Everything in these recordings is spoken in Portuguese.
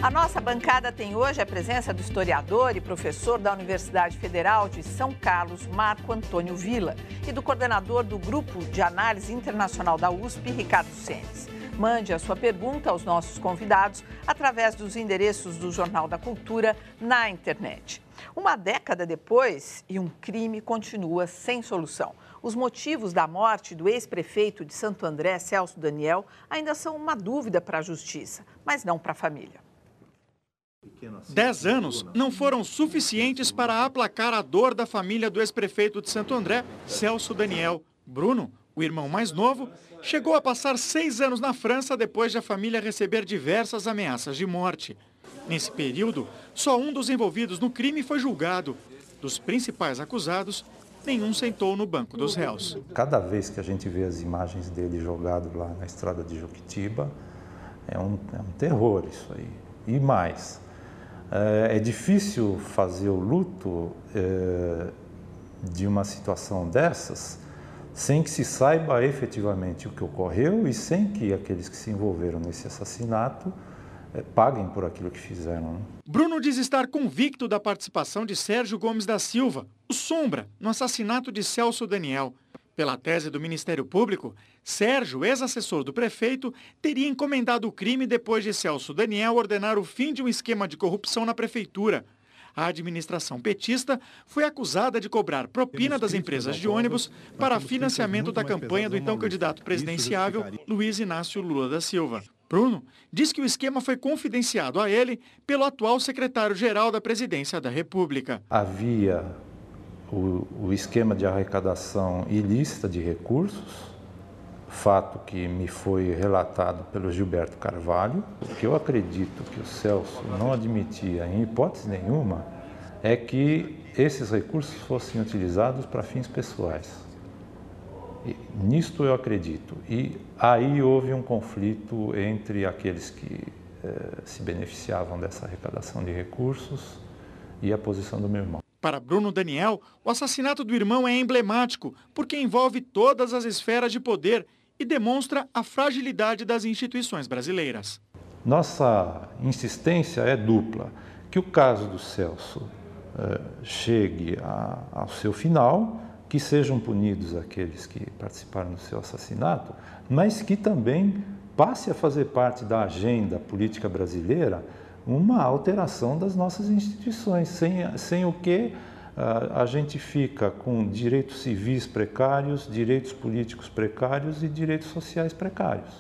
A nossa bancada tem hoje a presença do historiador e professor da Universidade Federal de São Carlos, Marco Antônio Villa, e do coordenador do Grupo de Análise Internacional da USP, Ricardo Senes. Mande a sua pergunta aos nossos convidados através dos endereços do Jornal da Cultura na internet. Uma década depois, e um crime continua sem solução. Os motivos da morte do ex-prefeito de Santo André, Celso Daniel, ainda são uma dúvida para a justiça, mas não para a família. 10 anos não foram suficientes para aplacar a dor da família do ex-prefeito de Santo André, Celso Daniel. Bruno, o irmão mais novo, chegou a passar 6 anos na França depois de a família receber diversas ameaças de morte. Nesse período, só um dos envolvidos no crime foi julgado. Dos principais acusados, nenhum sentou no banco dos réus. Cada vez que a gente vê as imagens dele jogado lá na estrada de Juquitiba, é um terror isso aí. E mais, é difícil fazer o luto de uma situação dessas sem que se saiba efetivamente o que ocorreu e sem que aqueles que se envolveram nesse assassinato paguem por aquilo que fizeram. Bruno diz estar convicto da participação de Sérgio Gomes da Silva, o Sombra, no assassinato de Celso Daniel. Pela tese do Ministério Público, Sérgio, ex-assessor do prefeito, teria encomendado o crime depois de Celso Daniel ordenar o fim de um esquema de corrupção na prefeitura. A administração petista foi acusada de cobrar propina das empresas de ônibus para financiamento da campanha do então candidato presidenciável Luiz Inácio Lula da Silva. Bruno diz que o esquema foi confidenciado a ele pelo atual secretário-geral da Presidência da República. Havia o esquema de arrecadação ilícita de recursos, fato que me foi relatado pelo Gilberto Carvalho. O que eu acredito que o Celso não admitia em hipótese nenhuma é que esses recursos fossem utilizados para fins pessoais. Nisto eu acredito. E aí houve um conflito entre aqueles que se beneficiavam dessa arrecadação de recursos e a posição do meu irmão. Para Bruno Daniel, o assassinato do irmão é emblemático porque envolve todas as esferas de poder e demonstra a fragilidade das instituições brasileiras. Nossa insistência é dupla, que o caso do Celso chegue ao seu final, que sejam punidos aqueles que participaram do seu assassinato, mas que também passe a fazer parte da agenda política brasileira uma alteração das nossas instituições, sem o que a gente fica com direitos civis precários, direitos políticos precários e direitos sociais precários.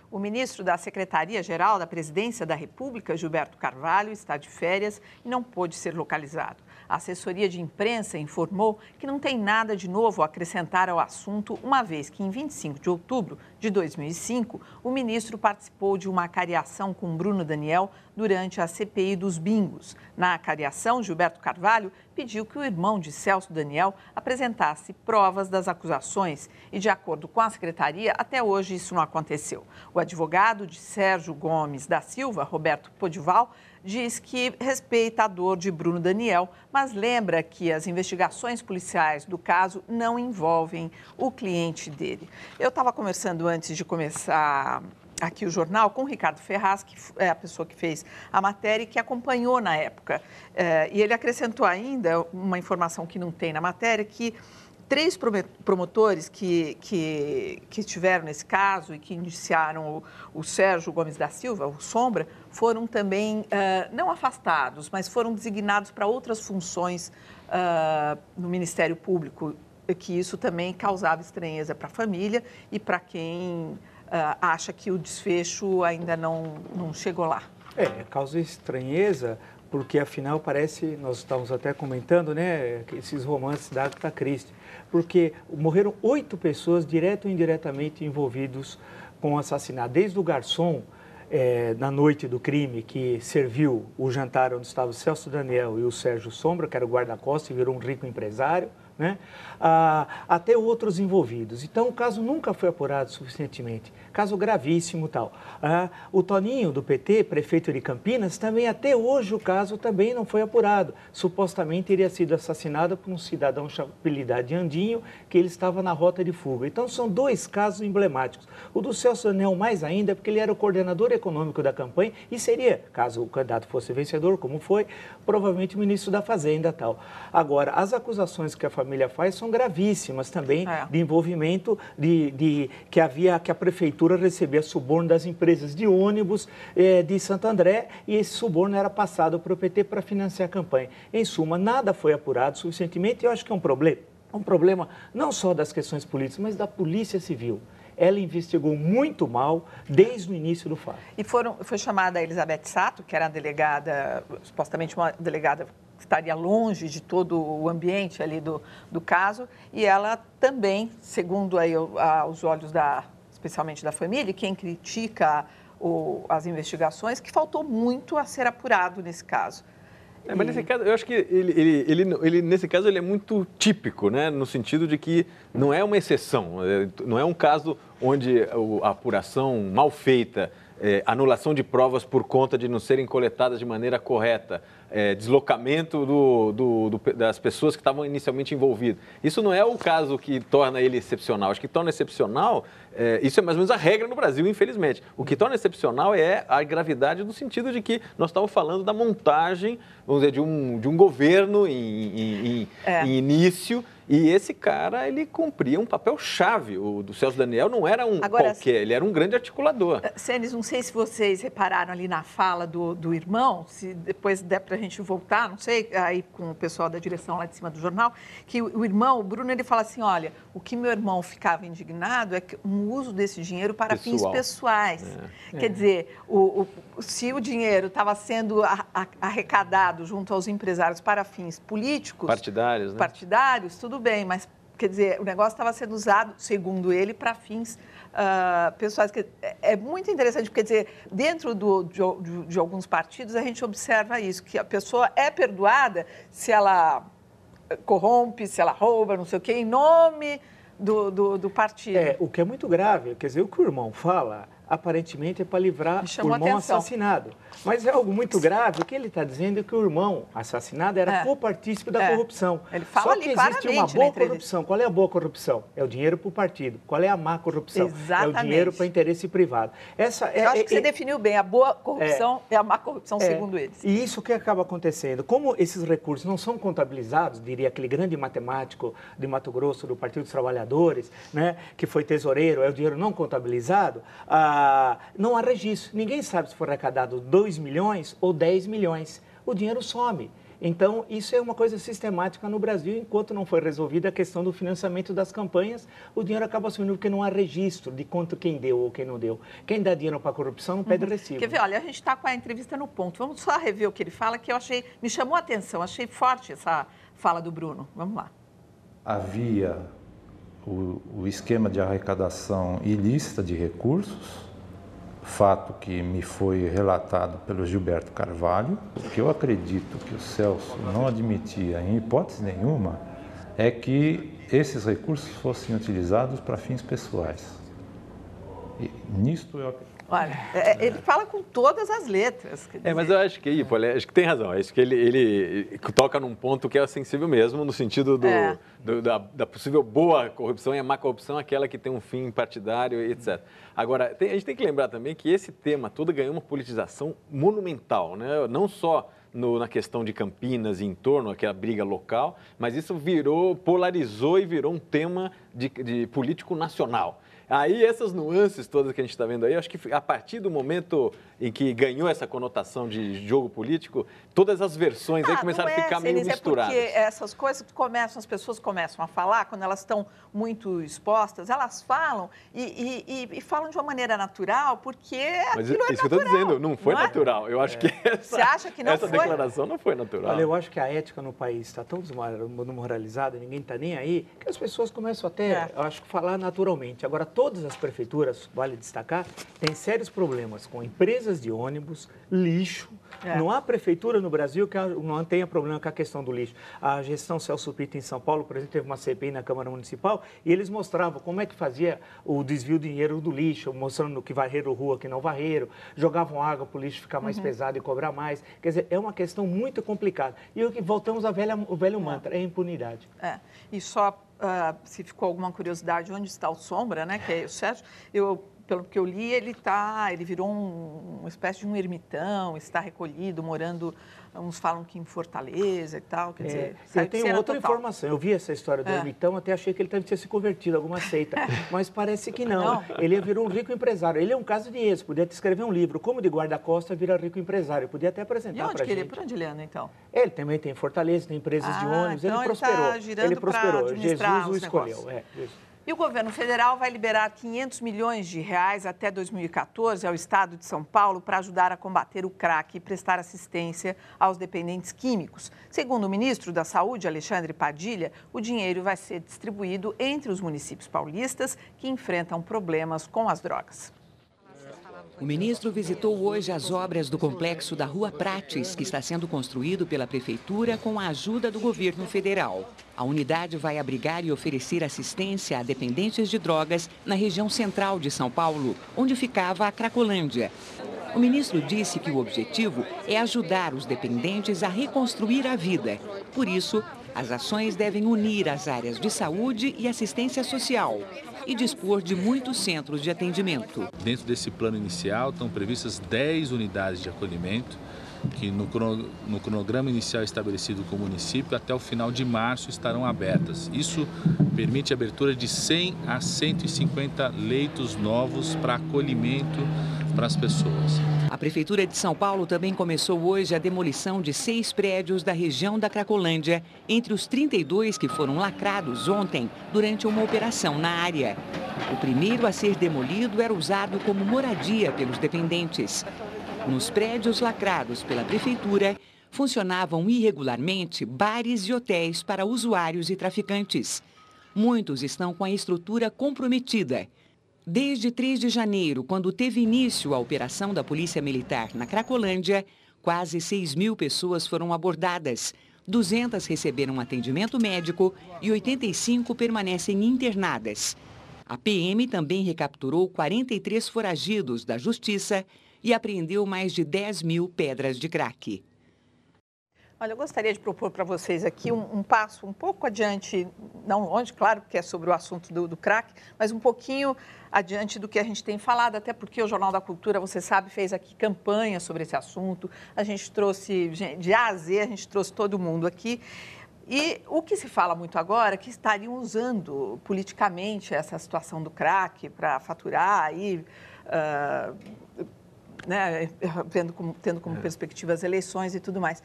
O ministro da Secretaria-Geral da Presidência da República, Gilberto Carvalho, está de férias e não pôde ser localizado. A assessoria de imprensa informou que não tem nada de novo a acrescentar ao assunto, uma vez que em 25 de outubro de 2005, o ministro participou de uma acariação com Bruno Daniel durante a CPI dos bingos. Na acariação, Gilberto Carvalho pediu que o irmão de Celso Daniel apresentasse provas das acusações e, de acordo com a secretaria, até hoje isso não aconteceu. O advogado de Sérgio Gomes da Silva, Roberto Podival, diz que respeita a dor de Bruno Daniel, mas lembra que as investigações policiais do caso não envolvem o cliente dele. Eu estava conversando antes de começar aqui o jornal com o Ricardo Ferraz, que é a pessoa que fez a matéria e que acompanhou na época. E ele acrescentou ainda uma informação que não tem na matéria, que 3 promotores que estiveram nesse caso e que indiciaram o Sérgio Gomes da Silva, o Sombra, foram também não afastados, mas foram designados para outras funções no Ministério Público, que isso também causava estranheza para a família e para quem acha que o desfecho ainda não chegou lá. Causa estranheza, porque afinal parece, nós estávamos até comentando, né, esses romances da Agatha Christie, porque morreram 8 pessoas direto ou indiretamente envolvidos com o assassinato, desde o garçom na noite do crime que serviu o jantar onde estava o Celso Daniel e o Sérgio Sombra, que era o guarda-costas e virou um rico empresário, né? Até outros envolvidos. Então, o caso nunca foi apurado suficientemente. Caso gravíssimo tal. O Toninho, do PT, prefeito de Campinas, também até hoje o caso também não foi apurado. Supostamente teria sido assassinado por um cidadão apelidado de Andinho, que ele estava na rota de fuga. Então, são dois casos emblemáticos. O do Celso Daniel mais ainda, porque ele era o coordenador econômico da campanha e seria, caso o candidato fosse vencedor, como foi, provavelmente o ministro da Fazenda tal. Agora, as acusações que a família faz são gravíssimas também, de envolvimento que a prefeitura recebia suborno das empresas de ônibus de Santo André e esse suborno era passado para o PT para financiar a campanha. Em suma, nada foi apurado suficientemente e eu acho que é um problema não só das questões políticas, mas da Polícia Civil. Ela investigou muito mal desde o início do fato. E foi chamada a Elizabeth Sato, que era a delegada, supostamente uma delegada que estaria longe de todo o ambiente ali do caso, e ela também, segundo aí os olhos especialmente da família, quem critica as investigações, que faltou muito a ser apurado nesse caso. Mas nesse caso, eu acho que nesse caso ele é muito típico, né? No sentido de que não é uma exceção, não é um caso onde a apuração mal feita, anulação de provas por conta de não serem coletadas de maneira correta, deslocamento das pessoas que estavam inicialmente envolvidas. Isso não é o caso que torna ele excepcional. Acho que torna excepcional, isso é mais ou menos a regra no Brasil, infelizmente. O que torna excepcional é a gravidade no sentido de que nós estamos falando da montagem, vamos dizer, de um governo em início. E esse cara, ele cumpria um papel-chave. O do Celso Daniel não era qualquer, ele era um grande articulador. Senes, não sei se vocês repararam ali na fala do irmão, se depois der para a gente voltar, não sei, aí com o pessoal da direção lá de cima do jornal, que o irmão, o Bruno, ele fala assim, olha, o que meu irmão ficava indignado é que o uso desse dinheiro para fins pessoais. Quer dizer, se o dinheiro estava sendo arrecadado junto aos empresários para fins políticos... Partidários, tudo bem, mas, quer dizer, o negócio estava sendo usado, segundo ele, para fins pessoais. É muito interessante, porque, quer dizer, dentro de alguns partidos, a gente observa isso, que a pessoa é perdoada se ela corrompe, se ela rouba, não sei o quê, em nome do partido. O que é muito grave, quer dizer, o que o irmão fala... aparentemente é para livrar o irmão assassinado. Mas é algo muito grave, que ele está dizendo que o irmão assassinado era copartícipe da corrupção. Ele fala Só que existe uma boa corrupção. Qual é a boa corrupção? É o dinheiro para o partido. Qual é a má corrupção? Exatamente. É o dinheiro para interesse privado. Eu acho que você definiu bem, a boa corrupção é a má corrupção, segundo eles. E isso que acaba acontecendo. Como esses recursos não são contabilizados, diria aquele grande matemático de Mato Grosso, do Partido dos Trabalhadores, né, que foi tesoureiro, é o dinheiro não contabilizado, não há registro. Ninguém sabe se foi arrecadado 2 milhões ou 10 milhões. O dinheiro some. Então, isso é uma coisa sistemática no Brasil. Enquanto não foi resolvida a questão do financiamento das campanhas, o dinheiro acaba sumindo porque não há registro de quanto quem deu ou quem não deu. Quem dá dinheiro para a corrupção não pede recibo. Quer ver? Olha, a gente está com a entrevista no ponto. Vamos só rever o que ele fala, que me chamou a atenção. Achei forte essa fala do Bruno. Vamos lá. Havia o esquema de arrecadação ilícita de recursos, fato que me foi relatado pelo Gilberto Carvalho. O que eu acredito que o Celso não admitia em hipótese nenhuma é que esses recursos fossem utilizados para fins pessoais. E nisto eu acredito. Olha, ele fala com todas as letras. Mas eu acho que acho que tem razão. Acho que ele toca num ponto que é sensível mesmo, no sentido da possível boa corrupção e a má corrupção, aquela que tem um fim partidário, etc. Agora, a gente tem que lembrar também que esse tema todo ganhou uma politização monumental, né? Não só na questão de Campinas e em torno, aquela briga local, mas isso polarizou e virou um tema de político nacional. Aí essas nuances todas que a gente está vendo aí, acho que a partir do momento em que ganhou essa conotação de jogo político, todas as versões aí começaram a ficar meio misturadas. Porque essas coisas as pessoas começam a falar, quando elas estão muito expostas, elas falam e falam de uma maneira natural, porque Mas isso que eu estou dizendo, não foi natural. Eu acho que Você acha que não essa declaração não foi natural. Olha, eu acho que a ética no país está tão desmoralizada, ninguém está nem aí, que as pessoas começam até, eu acho que falar naturalmente. Agora, todas as prefeituras, vale destacar, têm sérios problemas com empresas de ônibus, lixo, Não há prefeitura no Brasil que não tenha problema com a questão do lixo. A gestão Celso Pitta em São Paulo, por exemplo, teve uma CPI na Câmara Municipal e eles mostravam como é que fazia o desvio de dinheiro do lixo, mostrando que varreram rua, que não varreram, jogavam água para o lixo ficar mais pesado e cobrar mais. Quer dizer, é uma questão muito complicada. E voltamos ao velho mantra, é impunidade. E só se ficou alguma curiosidade, onde está o Sombra, né? Que é o Sérgio, pelo que eu li, ele virou uma espécie de um ermitão, está recolhido, morando, uns falam que em Fortaleza e tal, quer dizer... Eu tenho outra informação, eu vi essa história do ermitão, até achei que ele tinha se convertido a alguma seita, mas parece que não. Ele virou um rico empresário, ele é um caso de êxito, podia escrever um livro, como de guarda-costa vira rico empresário, podia até apresentar para a gente. Por onde ele anda, então? Ele também tem Fortaleza, tem empresas de ônibus, então ele prosperou. Ele prosperou, Jesus o escolheu. E o governo federal vai liberar 500 milhões de reais até 2014 ao estado de São Paulo para ajudar a combater o crack e prestar assistência aos dependentes químicos. Segundo o ministro da Saúde, Alexandre Padilha, o dinheiro vai ser distribuído entre os municípios paulistas que enfrentam problemas com as drogas. O ministro visitou hoje as obras do complexo da Rua Prates, que está sendo construído pela Prefeitura com a ajuda do governo federal. A unidade vai abrigar e oferecer assistência a dependentes de drogas na região central de São Paulo, onde ficava a Cracolândia. O ministro disse que o objetivo é ajudar os dependentes a reconstruir a vida. Por isso, as ações devem unir as áreas de saúde e assistência social e dispor de muitos centros de atendimento. Dentro desse plano inicial estão previstas 10 unidades de acolhimento, que no cronograma inicial estabelecido com o município, até o final de março estarão abertas. Isso permite a abertura de 100 a 150 leitos novos para acolhimento para as pessoas. A Prefeitura de São Paulo também começou hoje a demolição de 6 prédios da região da Cracolândia, entre os 32 que foram lacrados ontem durante uma operação na área. O primeiro a ser demolido era usado como moradia pelos dependentes. Nos prédios lacrados pela Prefeitura, funcionavam irregularmente bares e hotéis para usuários e traficantes. Muitos estão com a estrutura comprometida. Desde 3 de janeiro, quando teve início a operação da Polícia Militar na Cracolândia, quase 6.000 pessoas foram abordadas. 200 receberam atendimento médico e 85 permanecem internadas. A PM também recapturou 43 foragidos da Justiça e apreendeu mais de 10.000 pedras de crack. Olha, eu gostaria de propor para vocês aqui um passo um pouco adiante, não longe, claro, porque é sobre o assunto do crack, mas um pouquinho adiante do que a gente tem falado, até porque o Jornal da Cultura, você sabe, fez aqui campanha sobre esse assunto. A gente trouxe, de A a Z, a gente trouxe todo mundo aqui. E o que se fala muito agora é que estariam usando politicamente essa situação do crack para faturar aí, tendo como perspectiva as eleições e tudo mais.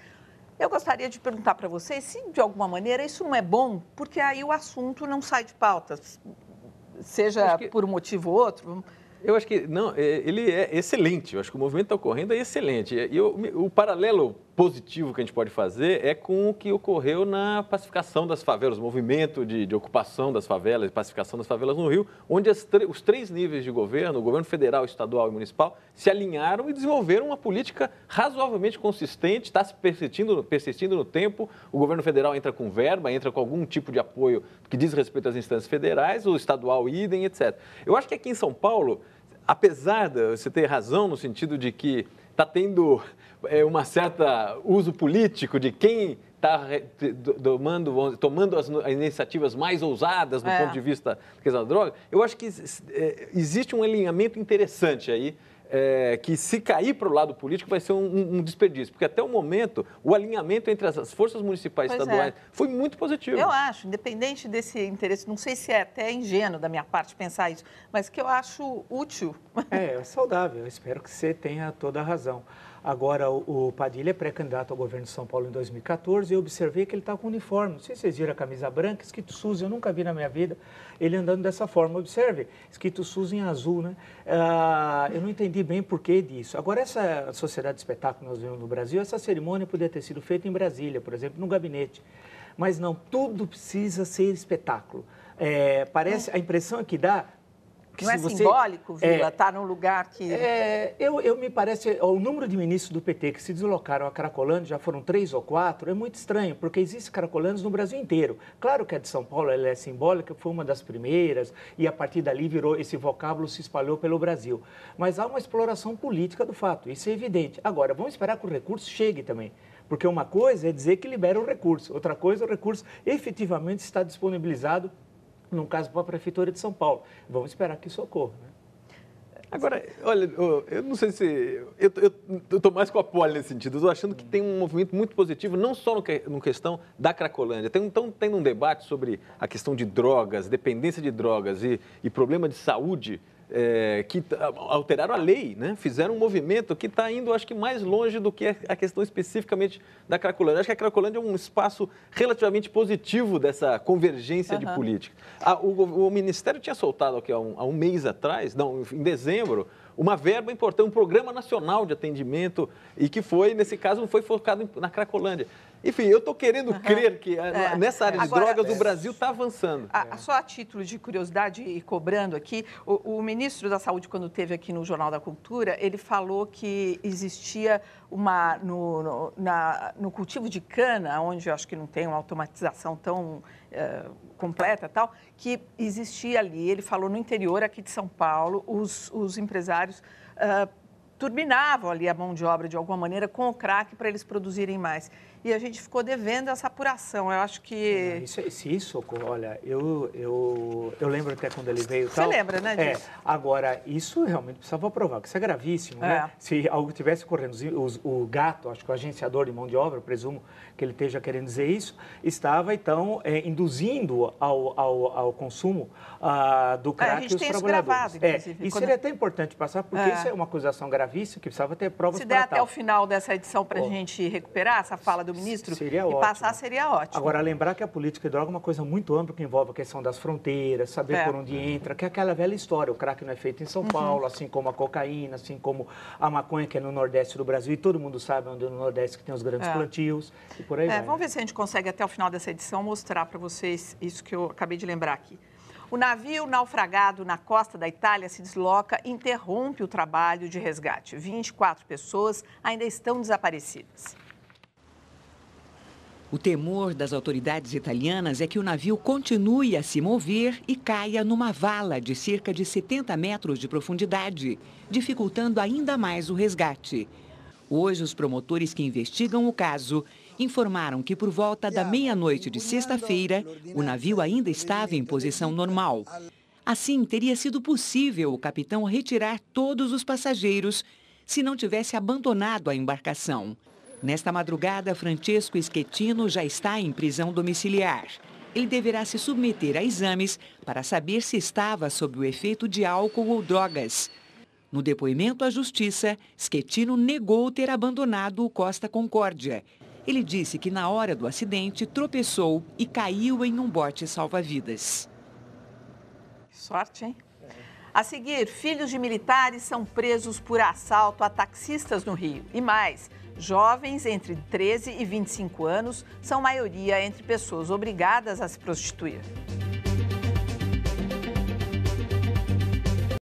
Eu gostaria de perguntar para vocês se, de alguma maneira, isso não é bom, porque aí o assunto não sai de pauta, seja por um motivo ou outro. Eu acho que, não, ele é excelente, eu acho que o movimento está ocorrendo é excelente. E o paralelo positivo que a gente pode fazer é com o que ocorreu na pacificação das favelas, o movimento de ocupação das favelas, pacificação das favelas no Rio, onde os 3 níveis de governo, o governo federal, estadual e municipal, se alinharam e desenvolveram uma política razoavelmente consistente, está se persistindo no tempo. O governo federal entra com verba, entra com algum tipo de apoio que diz respeito às instâncias federais, o estadual idem, etc. Eu acho que aqui em São Paulo, apesar de você ter razão no sentido de que está tendo uma certa uso político de quem está tomando as iniciativas mais ousadas do ponto de vista da questão da droga, eu acho que existe um alinhamento interessante aí, que se cair para o lado político vai ser um desperdício, porque até o momento o alinhamento entre as forças municipais e estaduais foi muito positivo. Eu acho, independente desse interesse, não sei se é até ingênuo da minha parte pensar isso, mas que eu acho útil. É saudável, eu espero que você tenha toda a razão. Agora, o Padilha é pré-candidato ao governo de São Paulo em 2014 e eu observei que ele está com uniforme. Não sei se vocês viram a camisa branca, escrito SUS, eu nunca vi na minha vida ele andando dessa forma. Observe, escrito SUS em azul, né? Eu não entendi bem por que disso. Agora, essa sociedade de espetáculo que nós vemos no Brasil, essa cerimônia poderia ter sido feita em Brasília, por exemplo, no gabinete. Mas não, tudo precisa ser espetáculo. A impressão que dá Não é simbólico, Vila, estar num lugar que... Me parece, o número de ministros do PT que se deslocaram a Cracolândia, já foram 3 ou 4, é muito estranho, porque existem Cracolândias no Brasil inteiro. Claro que a de São Paulo ela é simbólica, foi uma das primeiras, e a partir dali virou, esse vocábulo se espalhou pelo Brasil. Mas há uma exploração política do fato, isso é evidente. Agora, vamos esperar que o recurso chegue também. Porque uma coisa é dizer que libera o recurso, outra coisa é o recurso efetivamente está disponibilizado, no caso, para a Prefeitura de São Paulo. Vamos esperar que isso ocorra, né? Agora, olha, eu não sei se... Eu estou mais com a Poli nesse sentido. Eu estou achando que tem um movimento muito positivo, não só no questão da Cracolândia. Tem um debate sobre a questão de drogas, dependência de drogas e problema de saúde, que alteraram a lei, né? Fizeram um movimento que está indo, acho que, mais longe do que a questão especificamente da Cracolândia. Acho que a Cracolândia é um espaço relativamente positivo dessa convergência de política. O Ministério tinha soltado aqui há um mês atrás, em dezembro, uma verba importante, um programa nacional de atendimento e que foi, nesse caso, não foi focado na Cracolândia. Enfim, eu estou querendo crer que nessa área de drogas o Brasil está avançando. Só a título de curiosidade e cobrando aqui, o ministro da Saúde, quando esteve aqui no Jornal da Cultura, ele falou que existia no cultivo de cana, onde eu acho que não tem uma automatização tão completa e tal, que existia ali, ele falou no interior aqui de São Paulo, os empresários turbinavam ali a mão de obra de alguma maneira com o crack para eles produzirem mais. E a gente ficou devendo essa apuração. Eu acho que... Se isso ocorre, olha, eu lembro até quando ele veio... Você lembra, né, disso? Agora, isso realmente precisava provar, que isso é gravíssimo, né? Se algo tivesse correndo, o Gato, acho que o agenciador de mão de obra, presumo que ele esteja querendo dizer isso, estava, então, induzindo ao consumo do crack e os trabalhadores. A gente tem isso gravado, inclusive. Isso seria até importante passar, porque isso é uma acusação gravíssima que precisava ter provas para tal. Se der até o final dessa edição para a gente recuperar essa fala do ministro passar, seria ótimo. Agora, lembrar que a política de droga é uma coisa muito ampla, que envolve a questão das fronteiras, saber por onde entra, que é aquela velha história. O crack não é feito em São Paulo, assim como a cocaína, assim como a maconha, que é no Nordeste do Brasil, e todo mundo sabe onde é no Nordeste que tem os grandes plantios, e por aí vai. Vamos ver se a gente consegue, até o final dessa edição, mostrar para vocês isso que eu acabei de lembrar aqui. O navio naufragado na costa da Itália se desloca e interrompe o trabalho de resgate. 24 pessoas ainda estão desaparecidas. O temor das autoridades italianas é que o navio continue a se mover e caia numa vala de cerca de 70 metros de profundidade, dificultando ainda mais o resgate. Hoje, os promotores que investigam o caso informaram que por volta da meia-noite de sexta-feira, o navio ainda estava em posição normal. Assim, teria sido possível o capitão retirar todos os passageiros se não tivesse abandonado a embarcação. Nesta madrugada, Francesco Schettino já está em prisão domiciliar. Ele deverá se submeter a exames para saber se estava sob o efeito de álcool ou drogas. No depoimento à justiça, Schettino negou ter abandonado o Costa Concórdia. Ele disse que na hora do acidente tropeçou e caiu em um bote salva-vidas. Sorte, hein? A seguir, filhos de militares são presos por assalto a taxistas no Rio. E mais, jovens entre 13 e 25 anos são maioria entre pessoas obrigadas a se prostituir.